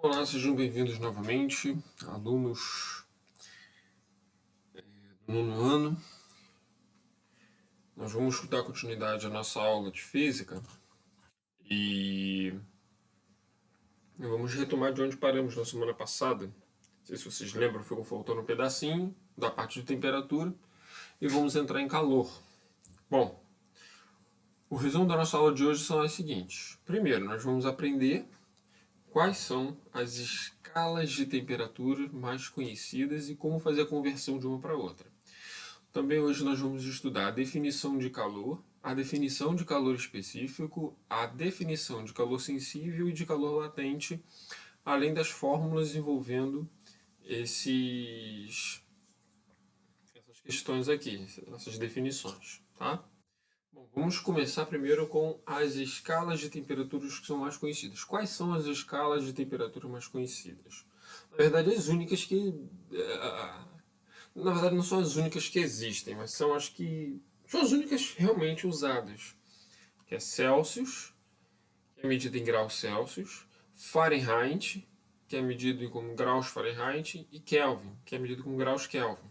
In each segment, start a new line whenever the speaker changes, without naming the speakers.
Olá, sejam bem-vindos novamente, alunos do nono ano. Nós vamos dar continuidade à nossa aula de física e vamos retomar de onde paramos na semana passada. Não sei se vocês lembram, ficou faltando um pedacinho da parte de temperatura e vamos entrar em calor. Bom, o resumo da nossa aula de hoje são as seguintes. Primeiro, nós vamos aprender quais são as escalas de temperatura mais conhecidas e como fazer a conversão de uma para outra. Também hoje nós vamos estudar a definição de calor, a definição de calor específico, a definição de calor sensível e de calor latente, além das fórmulas envolvendo essas questões aqui, essas definições, tá? Bom, vamos começar primeiro com as escalas de temperaturas que são mais conhecidas. Quais são as escalas de temperatura mais conhecidas? Na verdade, as únicas que na verdade não são as únicas que existem, mas são as que são as únicas realmente usadas, que é Celsius, que é medido em graus Celsius, Fahrenheit, que é medido como graus Fahrenheit, e Kelvin, que é medido como graus Kelvin.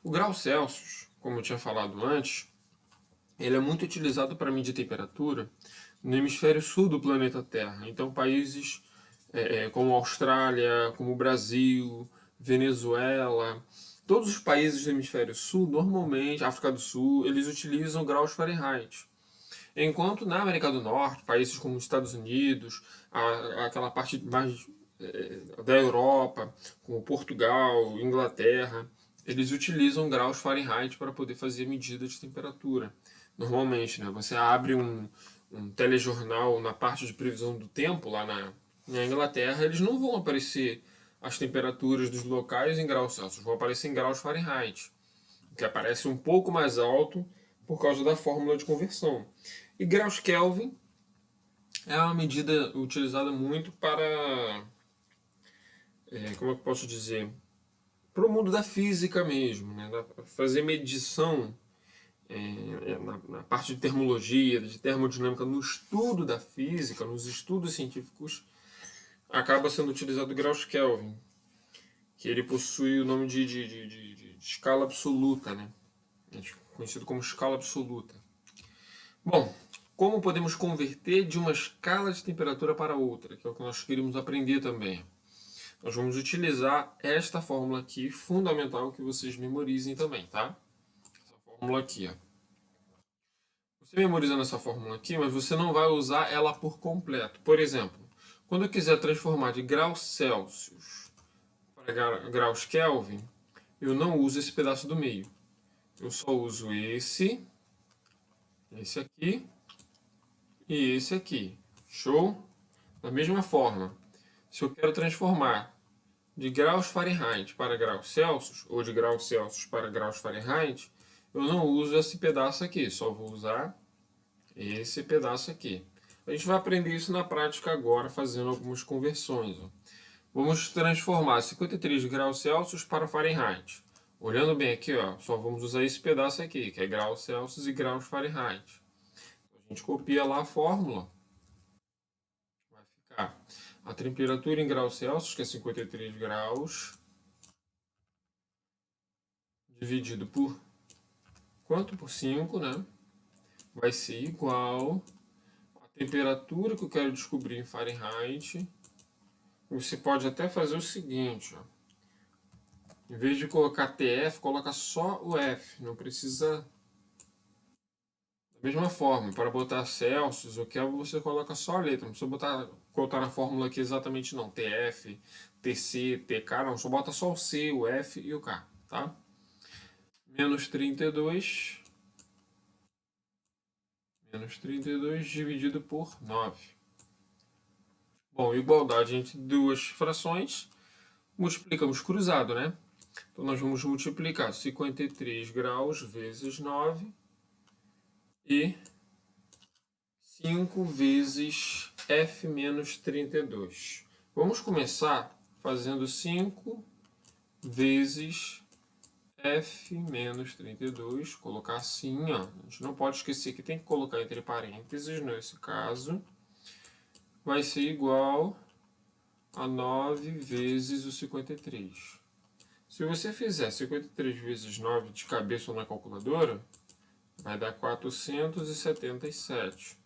O grau Celsius, como eu tinha falado antes, ele é muito utilizado para medir temperatura no hemisfério sul do planeta Terra. Então, países como Austrália, como Brasil, Venezuela, todos os países do hemisfério sul, normalmente, África do Sul, eles utilizam graus Fahrenheit. Enquanto na América do Norte, países como os Estados Unidos, aquela parte mais da Europa, como Portugal, Inglaterra, eles utilizam graus Fahrenheit para poder fazer medida de temperatura. Normalmente, né? Você abre um telejornal na parte de previsão do tempo lá na Inglaterra, eles não vão aparecer as temperaturas dos locais em graus Celsius, vão aparecer em graus Fahrenheit, que aparece um pouco mais alto por causa da fórmula de conversão. E graus Kelvin é uma medida utilizada muito para, como é que eu posso dizer, para o mundo da física mesmo, né? Fazer medição na parte de termologia, de termodinâmica, no estudo da física, nos estudos científicos, acaba sendo utilizado graus Kelvin, que ele possui o nome de escala absoluta, né? Conhecido como escala absoluta. Bom, como podemos converter de uma escala de temperatura para outra, que é o que nós queríamos aprender também. Nós vamos utilizar esta fórmula aqui, fundamental que vocês memorizem também, tá? Essa fórmula aqui, ó. Você memorizando essa fórmula aqui, mas você não vai usar ela por completo. Por exemplo, quando eu quiser transformar de graus Celsius para graus Kelvin, eu não uso esse pedaço do meio. Eu só uso esse aqui e esse aqui. Show? Da mesma forma, se eu quero transformar de graus Fahrenheit para graus Celsius, ou de graus Celsius para graus Fahrenheit, eu não uso esse pedaço aqui, só vou usar esse pedaço aqui. A gente vai aprender isso na prática agora, fazendo algumas conversões. Ó. Vamos transformar 53 graus Celsius para Fahrenheit. Olhando bem aqui, ó, só vamos usar esse pedaço aqui, que é graus Celsius e graus Fahrenheit. A gente copia lá a fórmula. Vai ficar a temperatura em graus Celsius, que é 53 graus, dividido por quanto? Por 5, né? Vai ser igual a temperatura que eu quero descobrir em Fahrenheit. Você pode até fazer o seguinte, ó. Em vez de colocar TF, coloca só o F. Não precisa... Da mesma forma, para botar Celsius, o que você coloca só a letra. Não precisa colocar na fórmula aqui exatamente não. TF, TC, TK, não. Só bota só o C, o F e o K, tá? Menos 32 dividido por 9. Bom, igualdade entre duas frações, multiplicamos cruzado, né? Então nós vamos multiplicar 53 graus vezes 9 e 5 vezes F menos 32. Vamos começar fazendo 5 vezes F menos 32, colocar assim, ó. A gente não pode esquecer que tem que colocar entre parênteses, nesse caso. Vai ser igual a 9 vezes o 53. Se você fizer 53 vezes 9 de cabeça ou na calculadora, vai dar 477.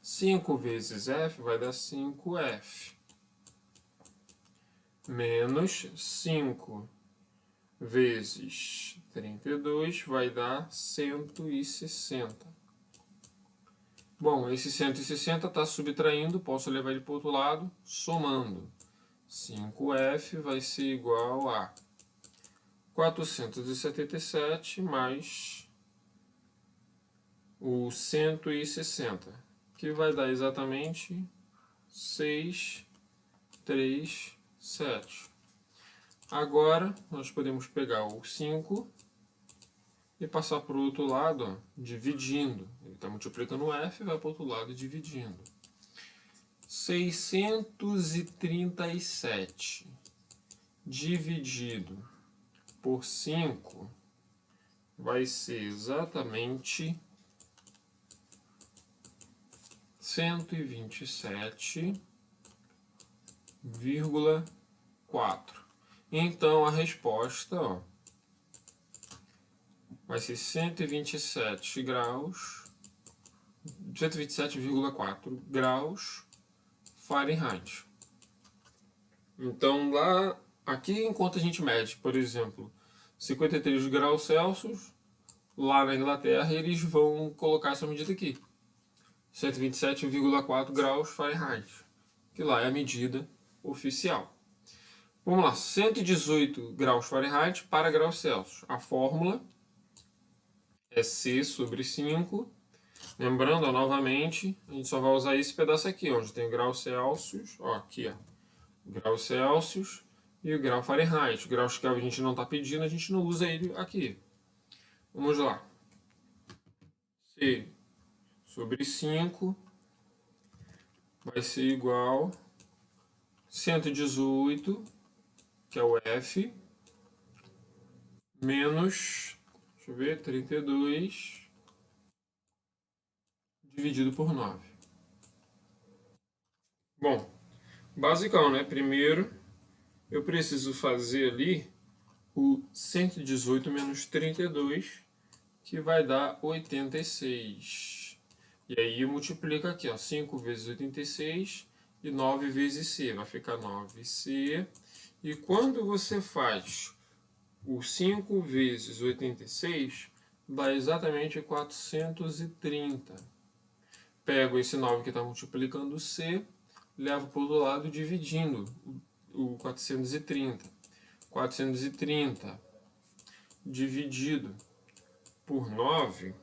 5 vezes f vai dar 5f. Menos 5 vezes 32 vai dar 160. Bom, esse 160 está subtraindo, posso levar ele para o outro lado, somando. 5f vai ser igual a 477 mais o 160, que vai dar exatamente 637. Agora, nós podemos pegar o 5 e passar para o outro lado, ó, dividindo. Ele está multiplicando o f, vai para o outro lado dividindo. 637 dividido por 5 vai ser exatamente 127,4. Então a resposta, ó, vai ser 127 graus, 127,4 graus Fahrenheit. Então lá, aqui enquanto a gente mede, por exemplo, 53 graus Celsius, lá na Inglaterra eles vão colocar essa medida aqui, 127,4 graus Fahrenheit, que lá é a medida oficial. Vamos lá, 118 graus Fahrenheit para graus Celsius. A fórmula é C sobre 5. Lembrando, ó, novamente, a gente só vai usar esse pedaço aqui, onde tem o grau Celsius, ó, aqui, ó, o grau Celsius e o grau Fahrenheit. O grau Kelvin a gente não está pedindo, a gente não usa ele aqui. Vamos lá. C sobre 5 vai ser igual a 118, que é o F, menos, deixa eu ver, 32 dividido por 9. Bom, basicão, né? Primeiro, eu preciso fazer ali o 118 menos 32, que vai dar 86. E aí multiplica aqui, ó, 5 vezes 86 e 9 vezes C. Vai ficar 9C. E quando você faz o 5 vezes 86, dá exatamente 430. Pego esse 9 que está multiplicando C, levo para o outro lado dividindo o 430. 430 dividido por 9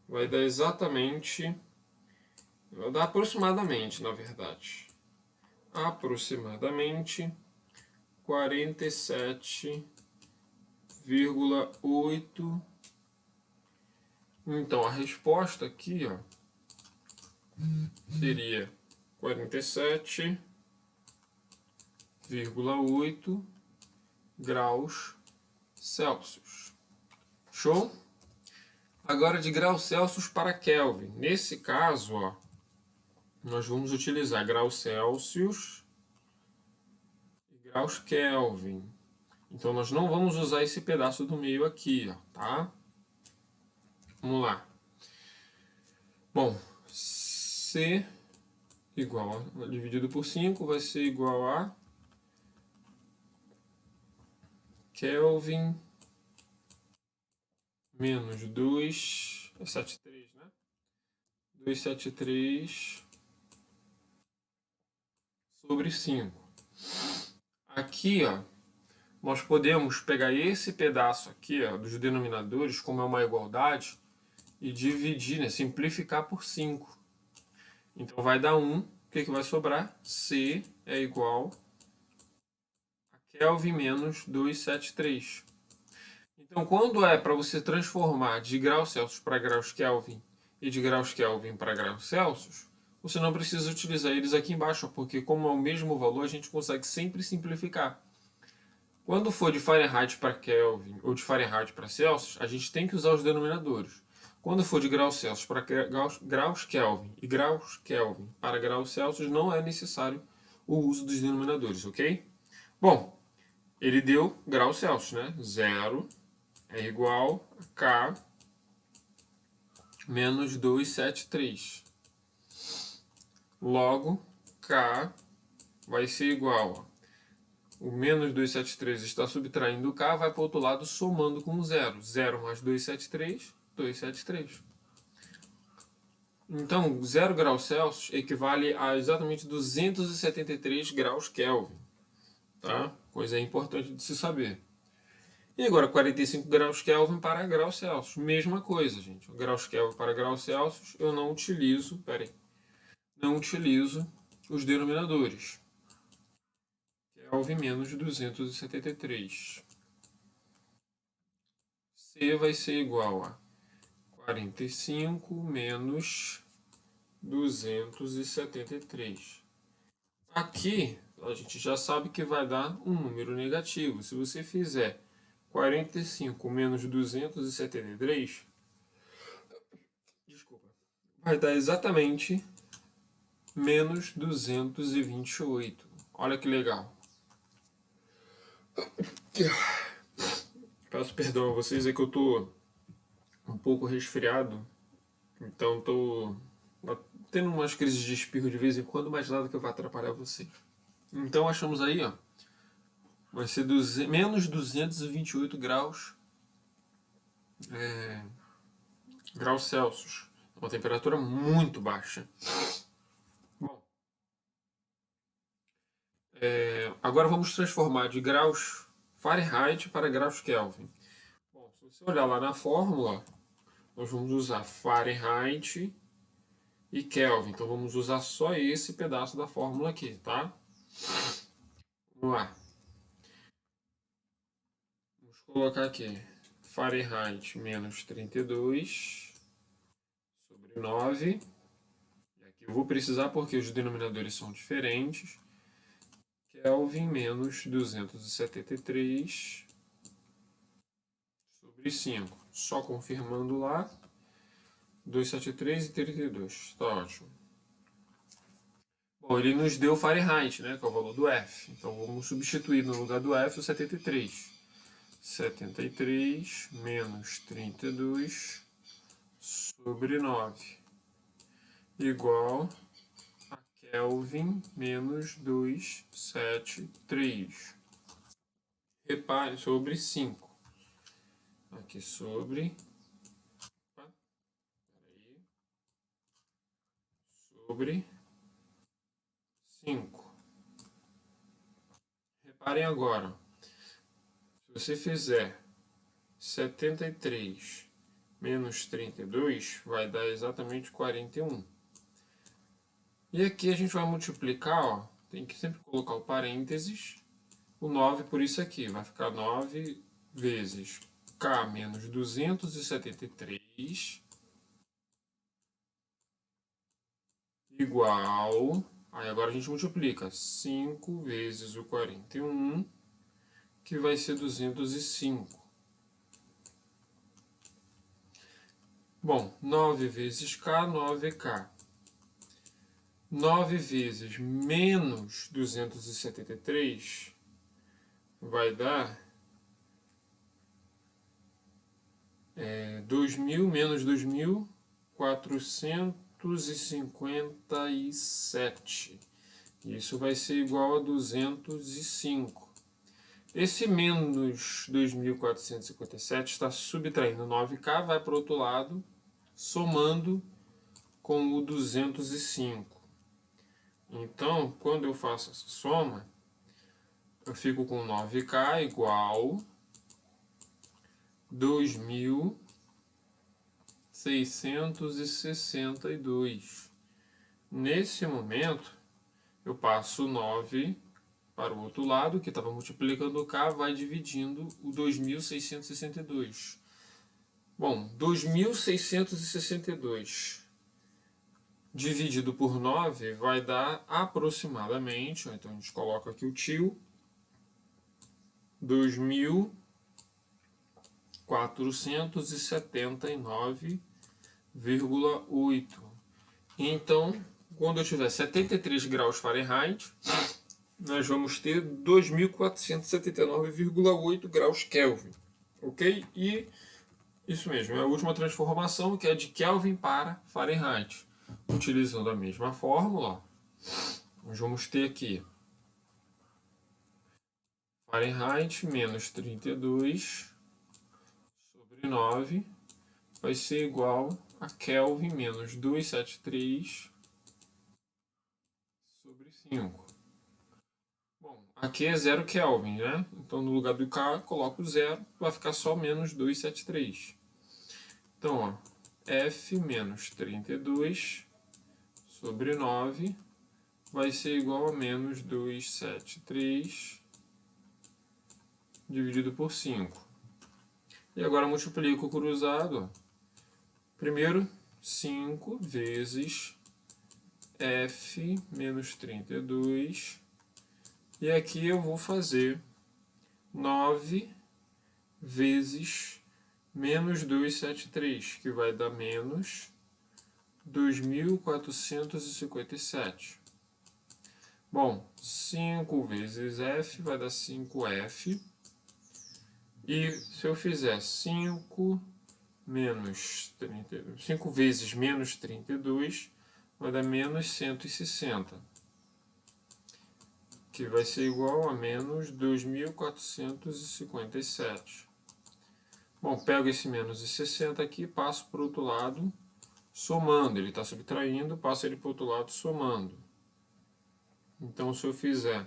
vai dar exatamente, vai dar aproximadamente, na verdade, aproximadamente 47,8. Então a resposta aqui, ó, seria 47,8 graus Celsius. Show? Agora de graus Celsius para Kelvin. Nesse caso, ó, nós vamos utilizar graus Celsius e graus Kelvin. Então nós não vamos usar esse pedaço do meio aqui, ó, tá? Vamos lá. Bom, C igual a, dividido por 5 vai ser igual a Kelvin menos 273, né? 273 sobre 5. Aqui, ó, nós podemos pegar esse pedaço aqui, ó, dos denominadores, como é uma igualdade, e dividir, né, simplificar por 5. Então vai dar 1. O que vai sobrar? C é igual a Kelvin menos 273. Então, quando é para você transformar de graus Celsius para graus Kelvin e de graus Kelvin para graus Celsius, você não precisa utilizar eles aqui embaixo, porque como é o mesmo valor, a gente consegue sempre simplificar. Quando for de Fahrenheit para Kelvin ou de Fahrenheit para Celsius, a gente tem que usar os denominadores. Quando for de graus Celsius para graus Kelvin e graus Kelvin para graus Celsius, não é necessário o uso dos denominadores, ok? Bom, ele deu graus Celsius, né? 0 é igual a K menos 273. Logo, K vai ser igual a... O menos 273 está subtraindo o K, vai para o outro lado somando com o 0. 0 mais 273, 273. Então, 0 graus Celsius equivale a exatamente 273 graus Kelvin. Tá? Coisa importante de se saber. E agora, 45 graus Kelvin para graus Celsius. Mesma coisa, gente. Graus Kelvin para graus Celsius, eu não utilizo, não utilizo os denominadores. Kelvin menos 273. C vai ser igual a 45 menos 273. Aqui, a gente já sabe que vai dar um número negativo. Se você fizer 45 menos 273, desculpa, vai dar exatamente menos 228. Olha que legal. Peço perdão a vocês, é que eu tô um pouco resfriado, então tô tendo umas crises de espirro de vez em quando, mas nada que vai atrapalhar vocês. Então achamos aí, ó, vai ser menos 228 graus, graus Celsius. É uma temperatura muito baixa. Bom, agora vamos transformar de graus Fahrenheit para graus Kelvin. Bom, se você olhar lá na fórmula, nós vamos usar Fahrenheit e Kelvin. Então vamos usar só esse pedaço da fórmula aqui, tá? Vamos lá. Vamos colocar aqui Fahrenheit menos 32 sobre 9. E aqui eu vou precisar porque os denominadores são diferentes. Kelvin menos 273 sobre 5. Só confirmando lá. 273 e 32. Tá ótimo. Bom, ele nos deu Fahrenheit, né, que é o valor do F. Então vamos substituir no lugar do F o 73. 73 menos 32 sobre 9 igual a Kelvin menos 273. Repare, sobre 5. Aqui sobre... sobre 5. Reparem agora. Se você fizer 73 menos 32, vai dar exatamente 41. E aqui a gente vai multiplicar, ó, tem que sempre colocar o parênteses, o 9 por isso aqui. Vai ficar 9 vezes K menos 273 igual... Aí agora a gente multiplica 5 vezes o 41, que vai ser 205. Bom, 9 vezes K, 9K. 9 vezes menos 273 vai dar 2.000 menos 2.457. Isso vai ser igual a 205. Esse menos 2.457 está subtraindo 9K, vai para o outro lado, somando com o 205. Então, quando eu faço essa soma, eu fico com 9K igual 2.662. Nesse momento, eu passo 9 para o outro lado, que estava multiplicando o K, vai dividindo o 2.662. Bom, 2.662 dividido por 9 vai dar aproximadamente, então a gente coloca aqui o tio, 2.479 9,8. Então, quando eu tiver 73 graus Fahrenheit, nós vamos ter 2.479,8 graus Kelvin. Ok? E isso mesmo, é a última transformação, que é de Kelvin para Fahrenheit. Utilizando a mesma fórmula, nós vamos ter aqui Fahrenheit menos 32 sobre 9 vai ser igual a Kelvin menos 273 sobre 5. Bom, aqui é 0 Kelvin, né? Então no lugar do K coloco 0, vai ficar só menos 273. Então, ó, F menos 32 sobre 9 vai ser igual a menos 273 dividido por 5. E agora multiplico o cruzado. Ó. Primeiro, 5 vezes F menos 32. E aqui eu vou fazer 9 vezes menos 273, que vai dar menos 2.457. Bom, 5 vezes F vai dar 5F. E se eu fizer 5 vezes menos 32, vai dar menos 160. Que vai ser igual a menos 2.457. Bom, pego esse menos 60 aqui e passo para o outro lado somando. Ele está subtraindo, passo ele para o outro lado somando. Então, se eu fizer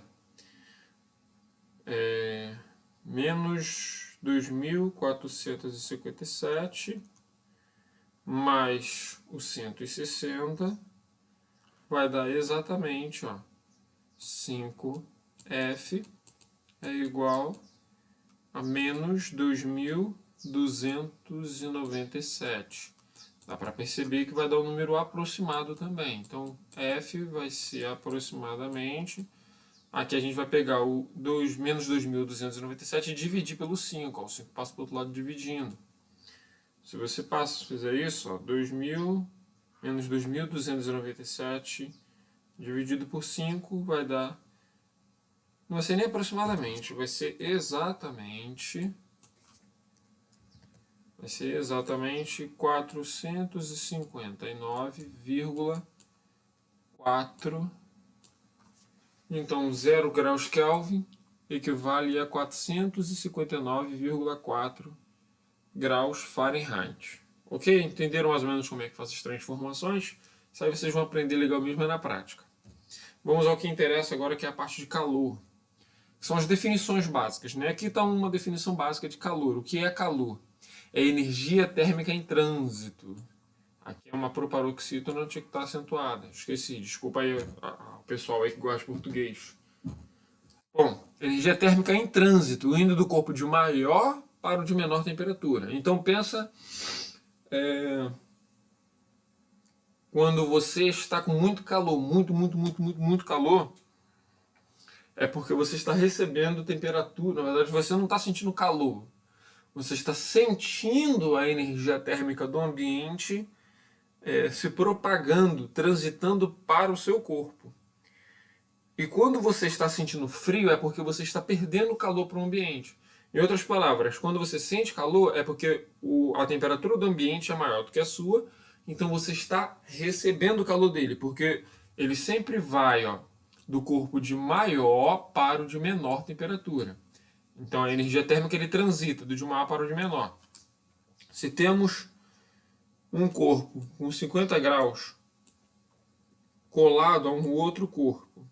menos 2.457 mais o 160 vai dar exatamente 5F é igual a menos 2.297. Dá para perceber que vai dar um número aproximado também. Então, F vai ser aproximadamente. Aqui a gente vai pegar o menos 2.297 e dividir pelo 5. Ó, o 5 passa para o outro lado dividindo. Se você fizer isso, ó, menos 2.297 dividido por 5 vai dar... Não vai ser nem aproximadamente, vai ser exatamente 459,4. Então, 0 graus Kelvin equivale a 459,4 graus Fahrenheit. Ok? Entenderam mais ou menos como é que faz as transformações? Isso aí vocês vão aprender legal mesmo na prática. Vamos ao que interessa agora, que é a parte de calor. São as definições básicas, né? Aqui está uma definição básica de calor. O que é calor? É energia térmica em trânsito. Aqui é uma proparoxítona, tinha que estar acentuada. Esqueci, desculpa aí o pessoal aí que gosta de português. Bom, energia térmica em trânsito, indo do corpo de maior para o de menor temperatura. Então pensa, quando você está com muito calor, muito calor, é porque você está recebendo temperatura. Na verdade, você não está sentindo calor. Você está sentindo a energia térmica do ambiente se propagando, transitando para o seu corpo. E quando você está sentindo frio, é porque você está perdendo calor para o ambiente. Em outras palavras, quando você sente calor, é porque a temperatura do ambiente é maior do que a sua, então você está recebendo o calor dele, porque ele sempre vai do corpo de maior para o de menor temperatura. Então a energia térmica ele transita do de maior para o de menor. Se temos um corpo com 50 graus colado a um outro corpo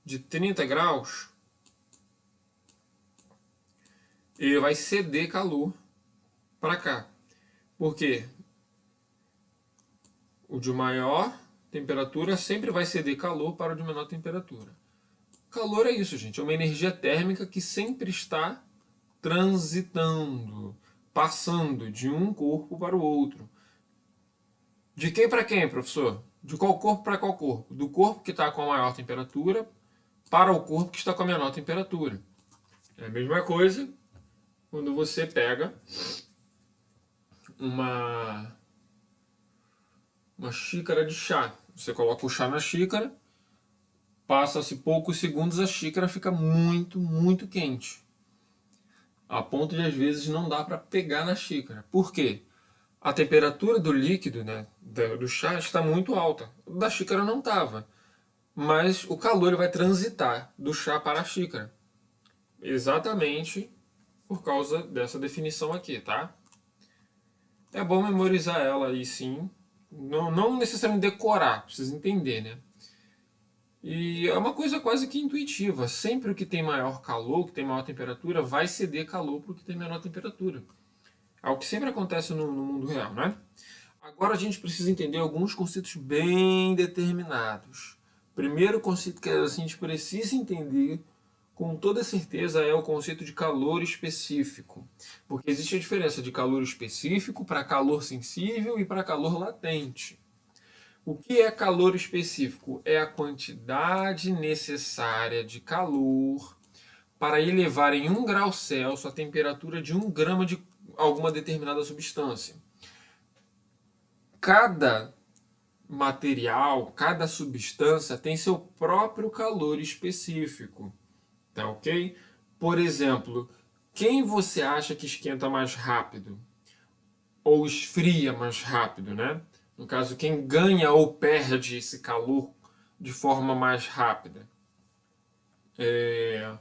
de 30 graus, ele vai ceder calor para cá. Por quê? O de maior temperatura sempre vai ceder calor para o de menor temperatura. Calor é isso, gente. É uma energia térmica que sempre está transitando, passando de um corpo para o outro. De quem para quem, professor? De qual corpo para qual corpo? Do corpo que está com a maior temperatura para o corpo que está com a menor temperatura. É a mesma coisa quando você pega uma xícara de chá. Você coloca o chá na xícara, passa-se poucos segundos, a xícara fica muito, muito quente. A ponto de às vezes não dá para pegar na xícara. Por quê? A temperatura do líquido, né, do chá está muito alta. Da xícara não estava. Mas o calor vai transitar do chá para a xícara. Exatamente por causa dessa definição aqui, tá? É bom memorizar ela aí sim. Não necessariamente decorar, precisa entender, né? E é uma coisa quase que intuitiva. Sempre o que tem maior calor, que tem maior temperatura, vai ceder calor para o que tem menor temperatura. É o que sempre acontece no mundo real, né? Agora a gente precisa entender alguns conceitos bem determinados. Primeiro conceito que a gente precisa entender com toda certeza é o conceito de calor específico. Porque existe a diferença de calor específico para calor sensível e para calor latente. O que é calor específico? É a quantidade necessária de calor para elevar em 1 grau Celsius a temperatura de 1 grama de alguma determinada substância. Cada material, cada substância tem seu próprio calor específico. Tá ok? Por exemplo, quem você acha que esquenta mais rápido? Ou esfria mais rápido, né? No caso, quem ganha ou perde esse calor de forma mais rápida? É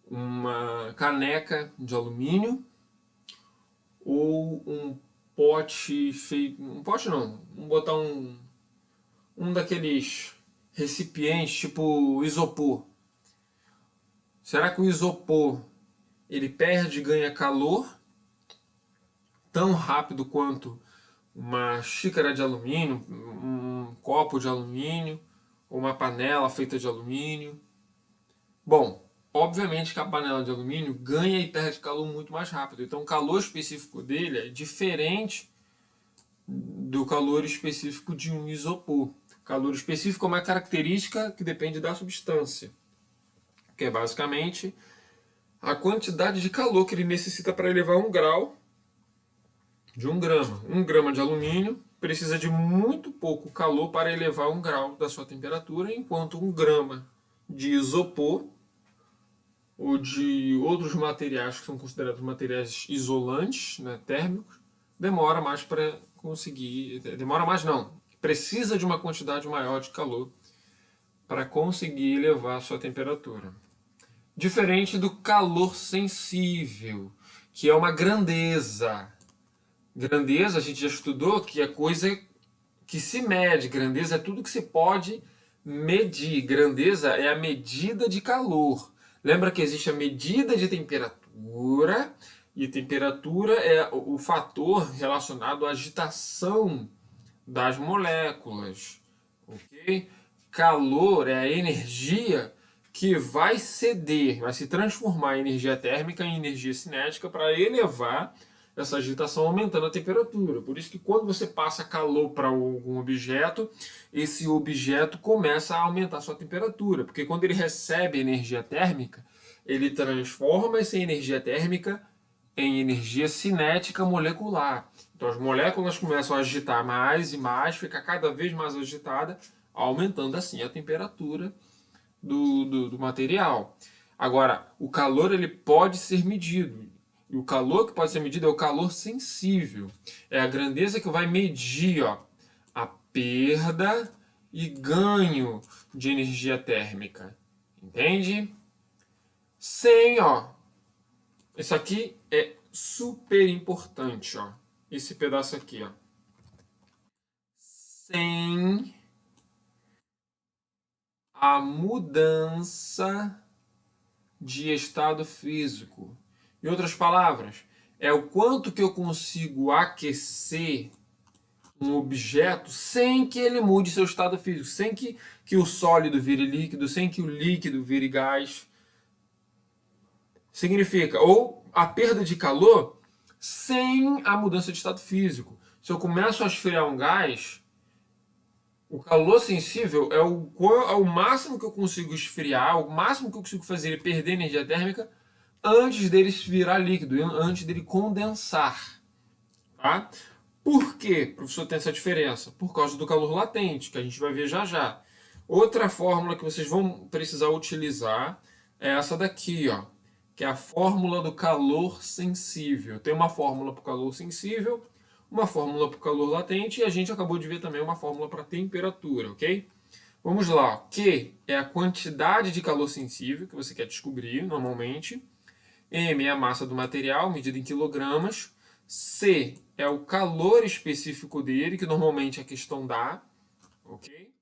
uma caneca de alumínio ou um pote feito. Um pote não, vamos botar um daqueles recipientes tipo isopor. Será que o isopor ele perde e ganha calor tão rápido quanto uma xícara de alumínio, um copo de alumínio, ou uma panela feita de alumínio? Bom, obviamente que a panela de alumínio ganha e perde calor muito mais rápido. Então o calor específico dele é diferente do calor específico de um isopor. O calor específico é uma característica que depende da substância, que é basicamente a quantidade de calor que ele necessita para elevar 1 grau de 1 grama. 1 grama de alumínio precisa de muito pouco calor para elevar 1 grau da sua temperatura, enquanto 1 grama de isopor ou de outros materiais que são considerados materiais isolantes, né, térmicos, demora mais para conseguir. Demora mais não. Precisa de uma quantidade maior de calor para conseguir elevar a sua temperatura. Diferente do calor sensível, que é uma grandeza. Grandeza, a gente já estudou que é coisa que se mede. Grandeza é tudo que se pode medir. Grandeza é a medida de calor. Lembra que existe a medida de temperatura, e temperatura é o fator relacionado à agitação das moléculas. Ok? Calor é a energia que vai ceder, vai se transformar em energia térmica em energia cinética para elevar essa agitação aumentando a temperatura. Por isso que quando você passa calor para algum objeto, esse objeto começa a aumentar a sua temperatura, porque quando ele recebe energia térmica, ele transforma essa energia térmica em energia cinética molecular. Então as moléculas começam a agitar mais e mais, fica cada vez mais agitada, aumentando assim a temperatura do material. Agora, o calor ele pode ser medido. E o calor que pode ser medido é o calor sensível. É a grandeza que vai medir a perda e ganho de energia térmica. Entende? Sem, isso aqui é super importante, esse pedaço aqui, Sem a mudança de estado físico. Em outras palavras, é o quanto que eu consigo aquecer um objeto sem que ele mude seu estado físico, sem que o sólido vire líquido, sem que o líquido vire gás. Significa, ou a perda de calor sem a mudança de estado físico. Se eu começo a esfriar um gás, o calor sensível é o máximo que eu consigo esfriar, o máximo que eu consigo fazer ele perder energia térmica antes dele virar líquido, antes dele condensar. Tá? Por que, professor, tem essa diferença? Por causa do calor latente, que a gente vai ver já já. Outra fórmula que vocês vão precisar utilizar é essa daqui, ó, que é a fórmula do calor sensível. Tem uma fórmula para o calor sensível, uma fórmula para o calor latente e a gente acabou de ver também uma fórmula para a temperatura, ok? Vamos lá. Q é a quantidade de calor sensível que você quer descobrir normalmente. M é a massa do material, medida em quilogramas. C é o calor específico dele, que normalmente a questão dá, ok?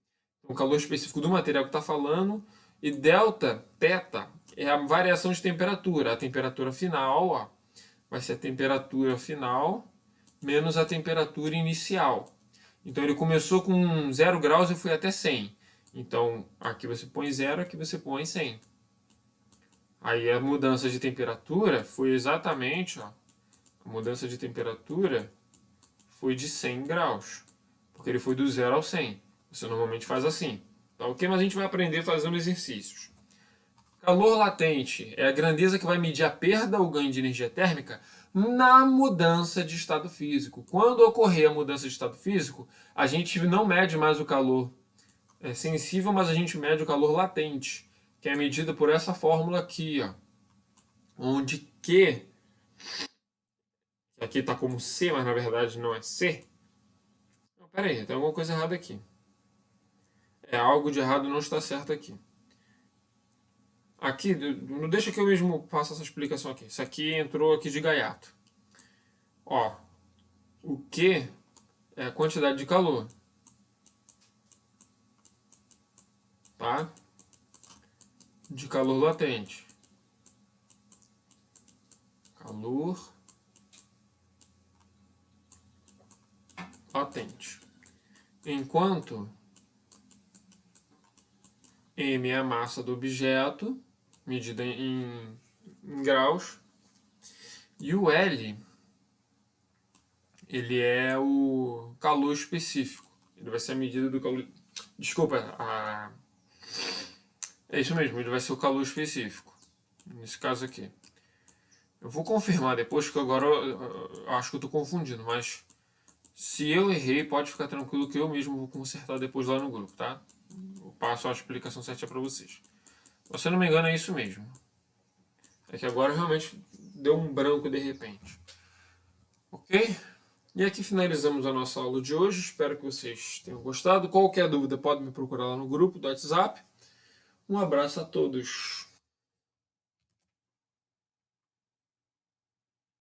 O calor específico do material que está falando. E delta, θ, é a variação de temperatura. A temperatura final, ó, vai ser a temperatura final menos a temperatura inicial. Então ele começou com 0 graus e foi até 100. Então aqui você põe 0, aqui você põe 100. Aí a mudança de temperatura foi exatamente, ó, a mudança de temperatura foi de 100 graus, porque ele foi do 0 ao 100. Você normalmente faz assim. Tá ok? Mas a gente vai aprender fazendo exercícios. Calor latente é a grandeza que vai medir a perda ou ganho de energia térmica na mudança de estado físico. Quando ocorrer a mudança de estado físico, a gente não mede mais o calor sensível, mas a gente mede o calor latente, que é medido por essa fórmula aqui, ó, onde Q, que aqui está como C, mas na verdade não é C. Não, pera aí, tem alguma coisa errada aqui. Algo de errado não está certo aqui. Aqui, não deixa que eu mesmo faça essa explicação aqui. Isso aqui entrou aqui de gaiato. Ó, o Q é a quantidade de calor. Tá? De calor latente. Calor latente. Enquanto M é a massa do objeto, medida em graus, e o L, ele é o calor específico. Ele vai ser a medida do calor... Desculpa, é isso mesmo, ele vai ser o calor específico. Nesse caso aqui. Eu vou confirmar depois, que agora eu acho que eu estou confundindo, mas se eu errei, pode ficar tranquilo que eu mesmo vou consertar depois lá no grupo, tá? Eu passo a explicação certinha para vocês. Mas, se eu não me engano, é isso mesmo. É que agora realmente deu um branco de repente. Ok? E aqui finalizamos a nossa aula de hoje. Espero que vocês tenham gostado. Qualquer dúvida pode me procurar lá no grupo do WhatsApp. Um abraço a todos.